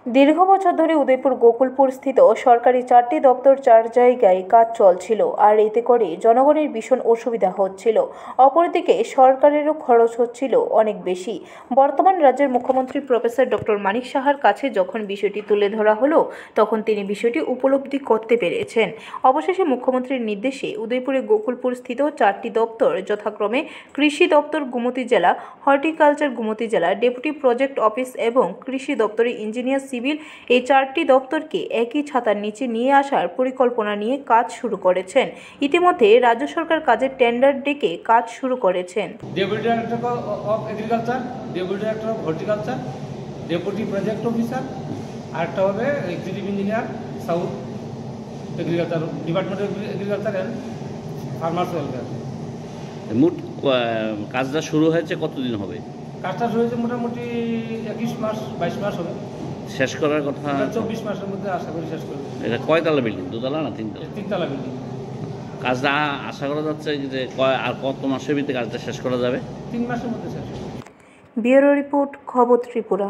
দীর্ঘ বছর ধরে উদয়পুর গোকুলপুর স্থিত সরকারি 4টি দপ্তর 4 জায়গায় কাজ চলছিল, আর এতে করে জনগণের ভীষণ অসুবিধা হচ্ছিল। অপরদিকে সরকারেরও খরচ হচ্ছিল অনেক বেশি। বর্তমান রাজ্যের মুখ্যমন্ত্রী প্রফেসর ডক্টর মানিক সাহার কাছে যখন বিষয়টি তুলে ধরা হলো, তখন তিনি বিষয়টি উপলব্ধি করতে পেরেছেন। অবশেষে মুখ্যমন্ত্রীর নির্দেশে উদয়পুরে গোকুলপুর স্থিত 4টি দপ্তর যথাক্রমে কৃষি দপ্তর গুমতি জেলা, হর্টিকালচার গুমতি জেলা, ডেপুটি প্রজেক্ট অফিস এবং কৃষি দপ্তরে ইঞ্জিনিয়ার সিভিল, এই 4টি দপ্তরকে একই ছাতার নিচে নিয়ে আসার পরিকল্পনা নিয়ে কাজ শুরু করেছেন। ইতিমধ্যে রাজ্য সরকার কাজের টেন্ডার ডেকে কাজ শুরু করেছেন। Deputy director of agriculture, deputy director of horticulture, deputy project officer, আরেকটা হবে executive engineer south agriculture, department of agriculture and farmers welfare. মোট কাজটা শুরু হয়েছে কতদিন হবে? কাজটা শুরু হয়েছে মোটামুটি 21 মাস 22 মাস হবে। শেষ করার কথা 24 মাসের মধ্যে আশা করি শেষ করব। এটা কয়তলা বিল্ডিং? দুতলা না তিনতলা? তিনতলা বিল্ডিং। কাজটা আশা করা যাচ্ছে যে আর কত মাসের ভিতরে কাজটা শেষ করা যাবে? 3 মাসের মধ্যে শেষ হবে। ব্যুরো রিপোর্ট, খবর ত্রিপুরা।